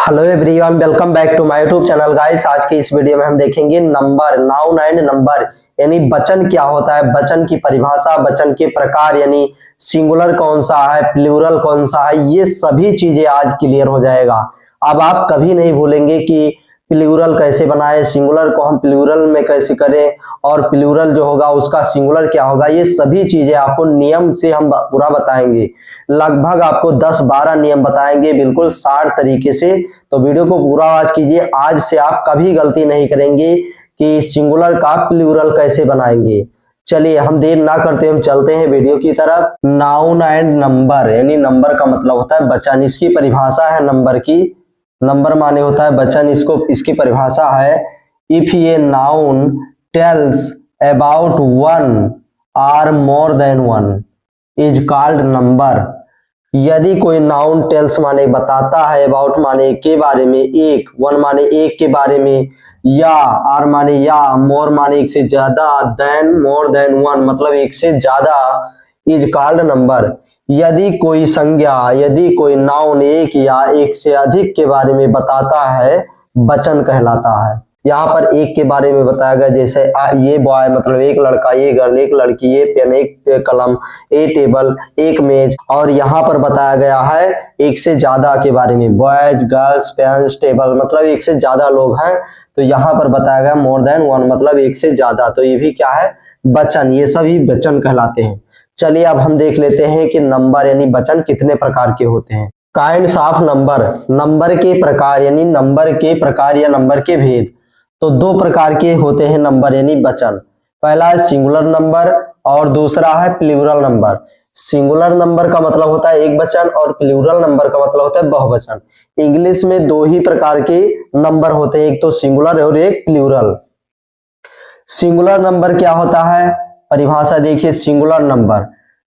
Hello everyone, welcome back to my YouTube channel guys. आज की इस वीडियो में हम देखेंगे नंबर, नाउन एंड नंबर यानी वचन क्या होता है, वचन की परिभाषा, वचन के प्रकार यानी सिंगुलर कौन सा है, प्लूरल कौन सा है, ये सभी चीजें आज क्लियर हो जाएगा। अब आप कभी नहीं भूलेंगे कि प्लूरल कैसे बनाए, सिंगुलर को हम प्लूरल में कैसे करें और प्लूरल जो होगा उसका सिंगुलर क्या होगा। ये सभी चीजें आपको नियम से हम पूरा बताएंगे। लगभग आपको 10-12 नियम बताएंगे बिल्कुल शार्ट तरीके से। तो वीडियो को पूरा वॉच कीजिए। आज से आप कभी गलती नहीं करेंगे कि सिंगुलर का प्लूरल कैसे बनाएंगे। चलिए हम देर ना करते हम चलते हैं वीडियो की तरफ। नाउन एंड नंबर यानी नंबर का मतलब होता है वचन। इसकी परिभाषा है नंबर की, नंबर माने होता है वचन। इसकी परिभाषा है if a noun tells about one or more than one is called number. यदि कोई नाउन टेल्स माने बताता है, अबाउट माने के बारे में, एक, वन माने एक के बारे में, या, आर माने या, मोर माने एक से ज्यादा, देन मोर देन वन मतलब एक से ज्यादा, इज कॉल्ड नंबर। यदि कोई संज्ञा, यदि कोई नाउन एक या एक से अधिक के बारे में बताता है, वचन कहलाता है। यहाँ पर एक के बारे में बताया गया, जैसे ये बॉय मतलब एक लड़का, ये गर्ल एक लड़की, ये पेन एक कलम, ये टेबल एक मेज। और यहाँ पर बताया गया है एक से ज्यादा के बारे में, बॉयज गर्ल्स पेन्स टेबल मतलब एक से ज्यादा लोग हैं। तो यहाँ पर बताया गया मोर देन वन मतलब एक से ज्यादा। तो ये भी क्या है, वचन। ये सभी वचन कहलाते हैं। चलिए अब हम देख लेते हैं कि नंबर यानी वचन कितने प्रकार के होते हैं। काइंड्स ऑफ नंबर, नंबर के प्रकार यानी नंबर के प्रकार या नंबर के भेद। तो दो प्रकार के होते हैं नंबर यानी वचन। पहला है सिंगुलर नंबर और दूसरा है प्लूरल नंबर। सिंगुलर नंबर का मतलब होता है एक वचन और प्लूरल नंबर का मतलब होता है बहुवचन। इंग्लिश में दो ही प्रकार के नंबर होते हैं, एक तो सिंगुलर और एक प्लूरल। सिंगुलर नंबर क्या होता है, परिभाषा देखिए। Singular number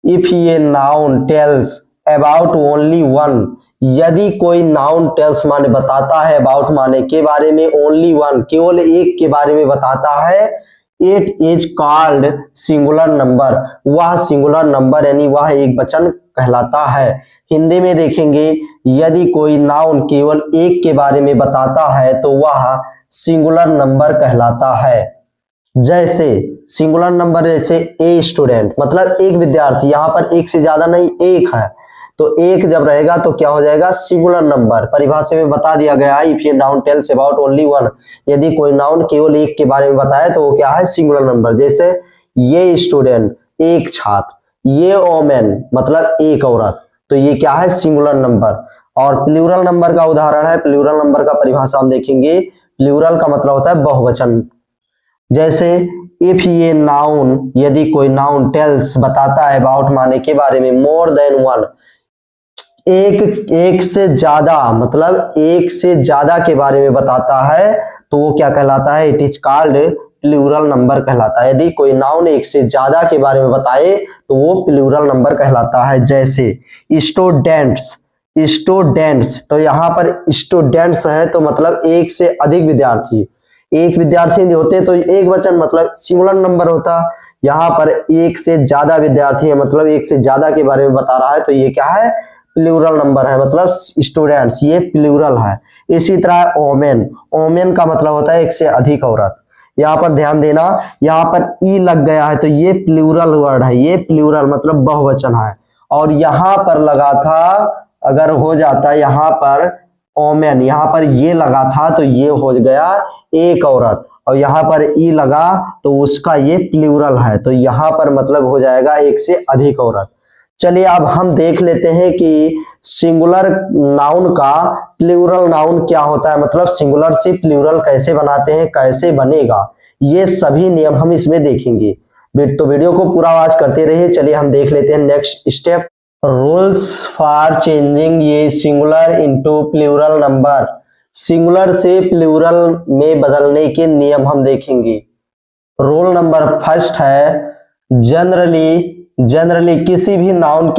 if a noun tells about only one, यदि कोई नाउन टेल्स माने बताता है, अबाउट माने के बारे में, ओनली वन केवल एक के बारे में बताता है, it is called singular number, वह सिंगुलर नंबर यानी वह एक वचन कहलाता है। हिंदी में देखेंगे, यदि कोई नाउन केवल एक के बारे में बताता है तो वह सिंगुलर नंबर कहलाता है। जैसे सिंगुलर नंबर, जैसे ए स्टूडेंट मतलब एक विद्यार्थी, यहाँ पर एक से ज्यादा नहीं एक है, तो एक जब रहेगा तो क्या हो जाएगा, सिंगुलर नंबर। परिभाषा में बता दिया गया है if a noun tells about only one, यदि कोई नाउन केवल एक के बारे में बताए तो वो क्या है, सिंगुलर नंबर। जैसे ये स्टूडेंट एक छात्र, ये ओमेन मतलब एक औरत, तो ये क्या है, सिंगुलर नंबर। और प्लूरल नंबर का उदाहरण है, प्लूरल नंबर का परिभाषा हम देखेंगे। प्लूरल का मतलब होता है बहुवचन। जैसे इफ ये नाउन, यदि कोई नाउन टेल्स बताता है अबाउट माने के बारे में, मोर देन वन एक से ज्यादा मतलब एक से ज्यादा के बारे में बताता है तो वो क्या कहलाता है, it is called plural number कहलाता है। यदि कोई नाउन एक से ज्यादा के बारे में बताए तो वो प्लूरल नंबर कहलाता है। जैसे स्टूडेंट्स, स्टूडेंट्स तो यहाँ पर स्टूडेंट्स है तो मतलब एक से अधिक विद्यार्थी, एक विद्यार्थी होते तो एक वचन मतलब सिंगुलर नंबर होता। यहाँ पर एक से ज्यादा विद्यार्थी है मतलब एक से ज्यादा के बारे में बता रहा है तो ये क्या है, प्लूरल नंबर है मतलब स्टूडेंट्स, ये प्लूरल है। इसी तरह ओमेन, ओमेन का मतलब होता है एक से अधिक औरत। यहाँ पर ध्यान देना, यहाँ पर ई लग गया है तो ये प्लूरल वर्ड है, ये प्लूरल मतलब बहुवचन है। और यहाँ पर लगा था, अगर हो जाता यहाँ पर ओमेन, यहाँ पर ये लगा था तो ये हो गया एक औरत, और यहाँ पर ई लगा तो उसका ये प्लूरल है, तो यहाँ पर मतलब हो जाएगा एक से अधिक औरत। चलिए अब हम देख लेते हैं कि सिंगुलर नाउन का प्लूरल नाउन क्या होता है, मतलब सिंगुलर से प्लूरल कैसे बनाते हैं, कैसे बनेगा, ये सभी नियम हम इसमें देखेंगे। तो वीडियो को पूरा वॉच करते रहिए। चलिए हम देख लेते हैं next step, rules for changing ये singular into plural number. Singular से प्लूरल में बदलने के नियम हम देखेंगे। रूल नंबर फर्स्ट है, जनरली किसी भी नाउन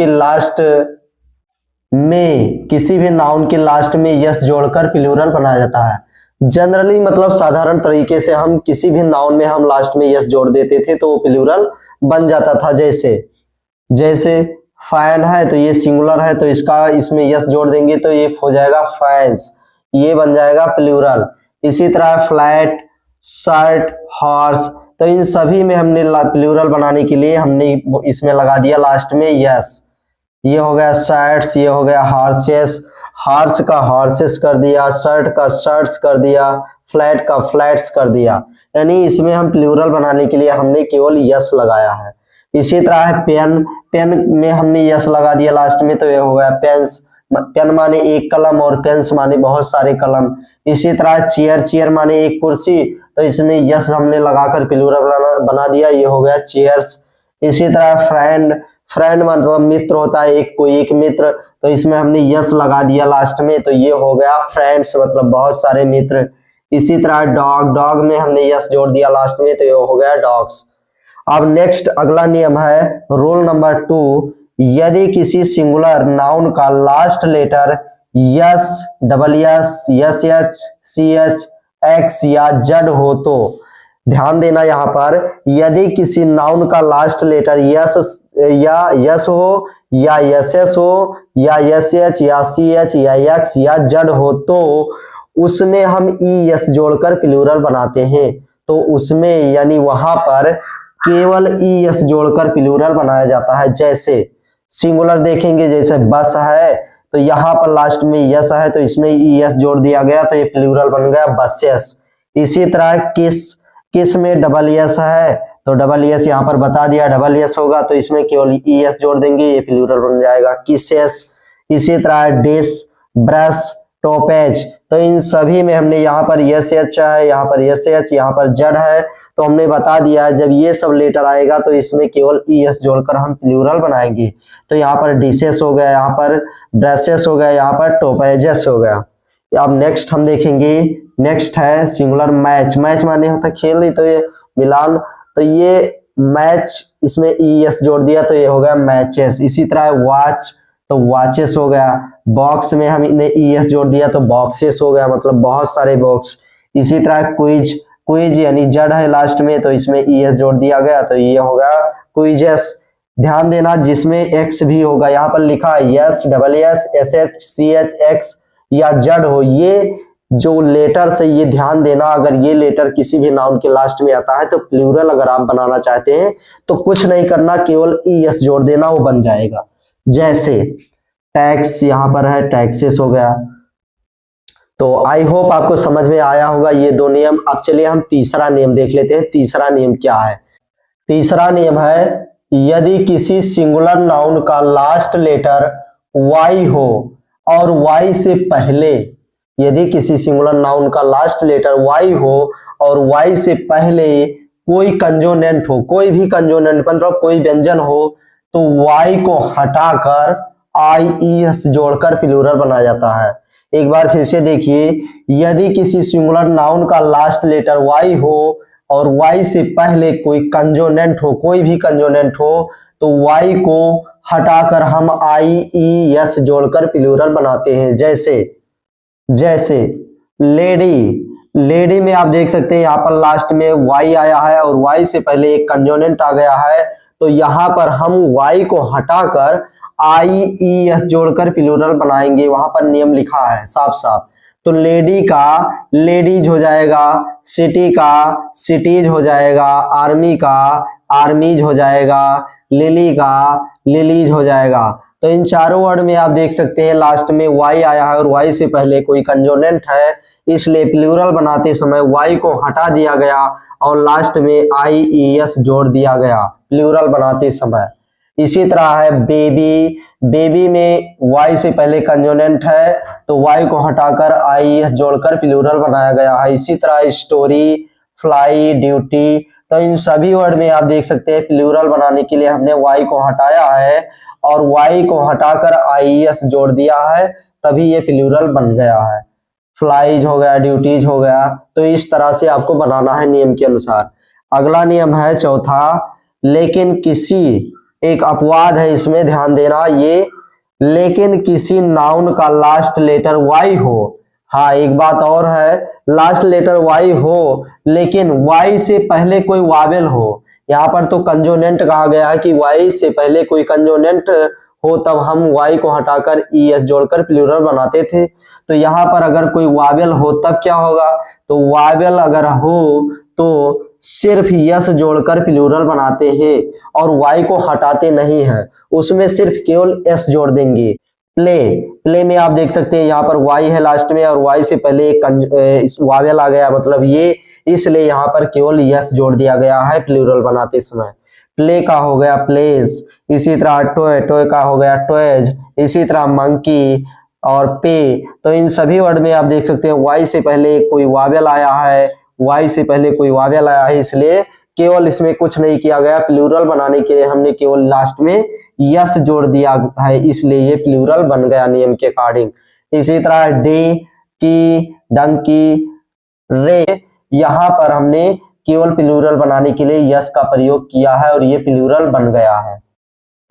के लास्ट में यस जोड़कर प्लूरल बनाया जाता है। जनरली मतलब साधारण तरीके से हम किसी भी नाउन में हम लास्ट में यस जोड़ देते थे तो वो प्लूरल बन जाता था। जैसे फैन है तो ये सिंगुलर है तो इसमें यस जोड़ देंगे तो ये हो जाएगा फैंस। ये बन जाएगा प्लूरल। इसी तरह फ्लैट, शर्ट, हॉर्स, तो इन सभी में हमने प्लूरल बनाने के लिए हमने इसमें लगा दिया लास्ट में यस। ये हो गया शर्ट्स, ये हो गया हॉर्सेस, हॉर्स का हॉर्सेस कर दिया, शर्ट का शर्ट्स कर दिया, फ्लैट का फ्लैट्स कर दिया। यानी इसमें हम प्लूरल बनाने के लिए हमने केवल यस लगाया है। इसी तरह है पेन, पेन में हमने यस लगा दिया लास्ट में, तो ये हो गया पेन्स। पेन माने एक कलम और पेन्स माने बहुत सारे कलम। इसी तरह चेयर, चेयर माने एक कुर्सी, तो इसमें यस हमने लगाकर प्लूरल बना दिया, ये हो गया चेयर्स। इसी तरह फ्रेंड, फ्रेंड मतलब मित्र होता है एक, कोई एक मित्र, तो इसमें हमने यस लगा दिया लास्ट में, तो ये हो गया फ्रेंड्स मतलब बहुत सारे मित्र। इसी तरह डॉग, डॉग में हमने यस जोड़ दिया लास्ट में, तो ये हो गया डॉग्स। अब नेक्स्ट अगला नियम है रूल नंबर 2, यदि किसी सिंगुलर नाउन का last letter S, double S, S H, C H, X या जेड हो तो, ध्यान देना यहाँ पर, यदि किसी नाउन का लास्ट लेटर यस या यस हो या यस एस हो या यस एच या सी एच या एक्स या जेड हो तो उसमें हम ई एस जोड़कर प्लूरल बनाते हैं। तो उसमें यानी वहां पर केवल ई एस जोड़कर प्लूरल बनाया जाता है। जैसे सिंगुलर देखेंगे, जैसे बस है तो यहाँ पर लास्ट में यस है तो इसमें ई एस जोड़ दिया गया तो ये प्लूरल बन गया बसेस। इसी तरह किस, किस में डबल एस है तो डबल एस यहाँ पर बता दिया डबल एस होगा तो इसमें केवल ई एस जोड़ देंगे, ये प्लूरल बन जाएगा किसेस। इसी तरह डिश, ब्रश, टोपेज, तो इन सभी में हमने यहाँ पर यस एच है, यहाँ पर यस एच, यहाँ पर जेड है, तो हमने बता दिया है जब ये सब लेटर आएगा तो इसमें केवल ई एस जोड़कर हम प्लूरल बनाएंगे। तो यहाँ पर डिशेस हो गया, यहाँ पर ब्रशेस हो गया, यहाँ पर टोपेजेस हो गया। अब नेक्स्ट हम देखेंगे, नेक्स्ट है सिंगुलर मैच, मैच माने होता खेल, तो ये मिलान, तो ये मैच, इसमें ई एस जोड़ दिया तो ये हो गया मैचेस। इसी तरह वॉच तो वॉचेस हो गया, बॉक्स में हम इन्हें ई एस जोड़ दिया तो बॉक्सेस हो गया मतलब बहुत सारे बॉक्स। इसी तरह क्विज, क्विज यानी जेड है लास्ट में तो इसमें ई एस जोड़ दिया गया तो ये होगा क्विजेस। ध्यान देना जिसमें एक्स भी होगा, यहाँ पर लिखा है S, double S, S H, C H, X या जेड हो, ये जो लेटर से ये ध्यान देना, अगर ये लेटर किसी भी नाउन के लास्ट में आता है तो प्लूरल अगर आप बनाना चाहते हैं तो कुछ नहीं करना, केवल ई एस जोड़ देना, वो बन जाएगा। जैसे टैक्स यहाँ पर है, टैक्सेस हो गया। तो आई होप आपको समझ में आया होगा ये दो नियम। अब चलिए हम तीसरा नियम देख लेते हैं। तीसरा नियम क्या है? तीसरा नियम है यदि किसी सिंगुलर नाउन का लास्ट लेटर वाई हो और वाई से पहले, यदि किसी सिंगुलर नाउन का लास्ट लेटर वाई हो और वाई से पहले कोई कंजोनेंट हो, कोई भी कंजोनेंट मतलब कोई व्यंजन हो, तो वाई को हटाकर आई ई एस जोड़कर प्लूरल बनाया जाता है। एक बार फिर से देखिए, यदि किसी सिंगुलर नाउन का लास्ट लेटर वाई हो और वाई से पहले कोई कंजोनेंट हो, कोई भी कंजोनेंट हो, तो वाई को हटाकर हम आई ई एस जोड़कर प्लूरल बनाते हैं। जैसे जैसे लेडी, लेडी में आप देख सकते हैं यहाँ पर लास्ट में वाई आया है और वाई से पहले एक कंजोनेंट आ गया है, तो यहाँ पर हम वाई को हटाकर आई ई एस जोड़कर प्लूरल बनाएंगे। वहां पर नियम लिखा है साफ साफ। तो लेडी का लेडीज हो जाएगा, सिटी का सिटीज हो जाएगा, आर्मी का आर्मीज हो जाएगा, लिली का लिलीज हो जाएगा। तो इन चारों वर्ड में आप देख सकते हैं लास्ट में वाई आया है और वाई से पहले कोई कंजोनेंट है, इसलिए प्लूरल बनाते समय वाई को हटा दिया गया और लास्ट में आई ई एस जोड़ दिया गया प्लूरल बनाते समय। इसी तरह है बेबी, बेबी में वाई से पहले कंजोनेंट है तो वाई को हटाकर आई एस जोड़कर प्लूरल बनाया गया है। इसी तरह स्टोरी, फ्लाई, ड्यूटी, तो इन सभी वर्ड में आप देख सकते हैं प्लूरल बनाने के लिए हमने वाई को हटाया है और वाई को हटाकर आई एस जोड़ दिया है, तभी ये प्लूरल बन गया है। फ्लाईज हो गया, ड्यूटीज हो गया। तो इस तरह से आपको बनाना है नियम के अनुसार। अगला नियम है चौथा, लेकिन किसी, एक अपवाद है इसमें ध्यान देना, ये लेकिन किसी नाउन का लास्ट लेटर वाई हो। हाँ एक बात और है, लास्ट लेटर वाई हो लेकिन वाई से पहले कोई वावेल हो। यहाँ पर तो कंजोनेंट कहा गया है कि वाई से पहले कोई कंजोनेंट हो तब हम y को हटाकर es जोड़कर प्लूरल बनाते थे। तो यहाँ पर अगर कोई वावेल हो तब क्या होगा, तो वावेल अगर हो तो सिर्फ यस जोड़कर प्लूरल बनाते हैं और वाई को हटाते नहीं हैं, उसमें सिर्फ केवल एस जोड़ देंगे। प्ले, प्ले में आप देख सकते हैं यहाँ पर वाई है लास्ट में और वाई से पहले एक वावेल आ गया, मतलब ये, इसलिए यहाँ पर केवल यस जोड़ दिया गया है प्लूरल बनाते समय। प्ले का हो गया प्लेज, इसी तरह टॉय, टॉय का हो गया टॉयज, इसी तरह मंकी और पे। तो इन सभी वर्ड में आप देख सकते हैं वाई से पहले कोई वावेल आया है, वाई से पहले कोई वावेल आया है, इसलिए केवल इसमें कुछ नहीं किया गया, प्लूरल बनाने के लिए हमने केवल लास्ट में यस जोड़ दिया है, इसलिए ये प्लूरल बन गया नियम के अकॉर्डिंग। इसी तरह डे की, डंकी, रे, यहाँ पर हमने केवल प्लूरल बनाने के लिए यस का प्रयोग किया है और ये प्लूरल बन गया है।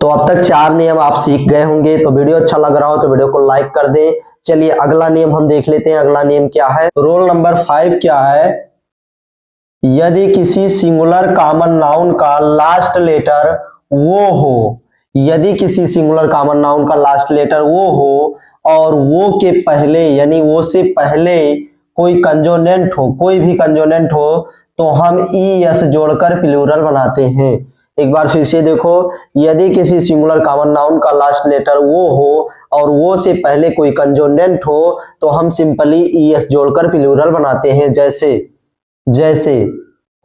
तो अब तक 4 नियम आप सीख गए होंगे। तो वीडियो अच्छा लग रहा हो तो वीडियो को लाइक कर दें। चलिए अगला नियम हम देख लेते हैं। अगला नियम क्या है, रूल नंबर 5 क्या है, यदि किसी सिंगुलर कॉमन नाउन का लास्ट लेटर वो हो, यदि किसी सिंगुलर कॉमन नाउन का लास्ट लेटर वो हो और वो के पहले यानी वो से पहले कोई कंजोनेंट हो, कोई भी कंजोनेंट हो, तो हम ES जोड़कर प्लूरल बनाते हैं। एक बार फिर से देखो, यदि किसी सिंगुलर कॉमन नाउन का लास्ट लेटर वो हो और वो से पहले कोई कंजोनेंट हो तो हम सिंपली ES जोड़कर प्लूरल बनाते हैं। जैसे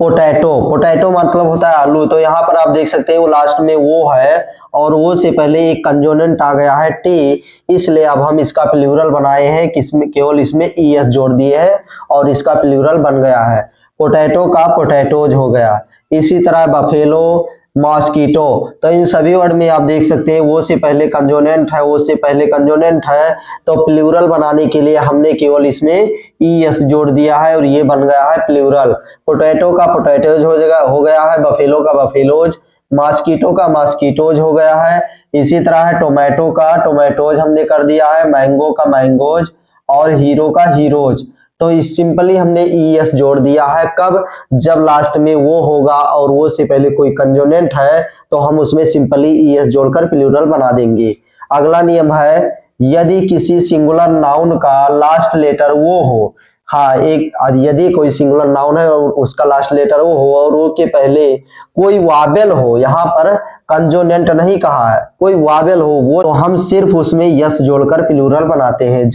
पोटैटो, पोटैटो मतलब होता है आलू, तो यहाँ पर आप देख सकते हैं वो लास्ट में वो है और वो से पहले एक कंजोनेंट आ गया है टी, इसलिए अब हम इसका प्लूरल बनाए हैं, किसमें, केवल इसमें ES जोड़ दिए हैं और इसका प्लूरल बन गया है। पोटैटो का पोटैटोज हो गया। इसी तरह बफेलो, मॉस्कीटो, तो इन सभी वर्ड में आप देख सकते हैं वो से पहले कंजोनेंट है, वो से पहले कंजोनेंट है, तो प्लूरल बनाने के लिए हमने केवल इसमें ES जोड़ दिया है और ये बन गया है प्लूरल। पोटैटो का पोटैटोज हो गया है, बफेलो का बफेलोज, मॉस्कीटो का मॉस्कीटोज हो गया है। इसी तरह है टोमेटो का टोमेटोज हमने कर दिया है, मैंगो का मैंगोज और हीरो का हीरोज। तो इस सिंपली हमने ES जोड़ दिया है, कब, जब लास्ट में वो होगा और वो से पहले कोई कंजोनेंट है तो हम उसमें सिंपली ES जोड़कर प्लूरल बना देंगे। अगला नियम है, यदि किसी सिंगुलर नाउन का लास्ट लेटर वो हो, हाँ, एक यदि कोई सिंगुलर नाउन है और उसका लास्ट लेटर वो हो और वो के पहले कोई वावेल हो, यहाँ पर कंजोनेंट नहीं कहा है, कोई वावेल हो वो, तो हम सिर्फ उसमें यस जोड़कर प्लूरल बनाते हैं।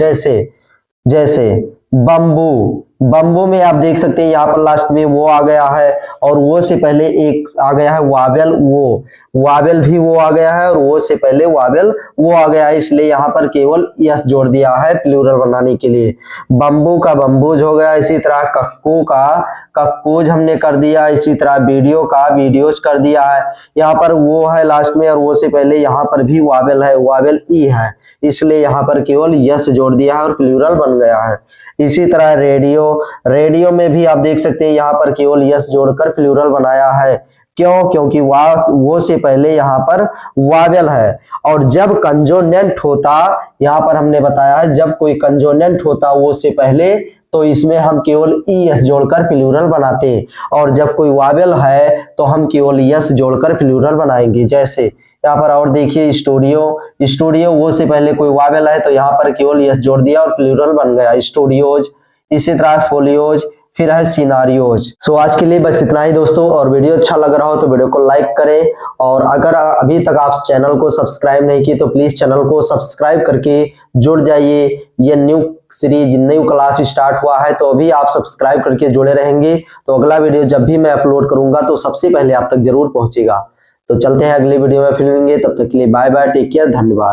जैसे बम्बू, बम्बू में आप देख सकते हैं यहाँ पर लास्ट में वो आ गया है और वो से पहले एक आ गया है वावेल, वो वावेल भी वो आ गया है और वो से पहले वावेल वो आ गया है, इसलिए यहाँ पर केवल यस जोड़ दिया है प्लूरल बनाने के लिए। बम्बू का बम्बूज हो गया। इसी तरह कक्कू का कक्कूज हमने कर दिया। इसी तरह वीडियो का वीडियोज कर दिया है। यहाँ पर वो है लास्ट में और वो से पहले यहाँ पर भी वावेल है, वावेल ई है, इसलिए यहाँ पर केवल यस जोड़ दिया है और प्लूरल बन गया है। इसी तरह रेडियो, रेडियो में भी आप देख सकते हैं यहाँ पर केवल यस जोड़कर प्लूरल बनाया है। क्यों? क्योंकि वो से पहले यहाँ पर वावेल है और जब कंजोनेंट होता, यहाँ पर हमने बताया है जब कोई कंजोनेंट होता वो से पहले, तो इसमें हम केवल ES जोड़कर प्लूरल बनाते, और जब कोई वावेल है तो हम केवल यस जोड़कर प्लूरल बनाएंगे। जैसे यहाँ पर और देखिए स्टूडियो, स्टूडियो वो से पहले कोई वावेल है तो यहाँ पर केवल यस जोड़ दिया और प्लूरल बन गया स्टूडियोज। इसी तरह फोलियोज, फिर है सिनारियोज। सो आज के लिए बस इतना ही दोस्तों, और वीडियो अच्छा लग रहा हो तो वीडियो को लाइक करें, और अगर अभी तक आप चैनल को सब्सक्राइब नहीं किए तो प्लीज चैनल को सब्सक्राइब करके जुड़ जाइए। ये new series, new class start हुआ है तो अभी आप सब्सक्राइब करके जुड़े रहेंगे तो अगला वीडियो जब भी मैं अपलोड करूंगा तो सबसे पहले आप तक जरूर पहुंचेगा। तो चलते हैं अगली वीडियो में, फिर मिलेंगे, तब तक के लिए बाय बाय, टेक केयर, धन्यवाद।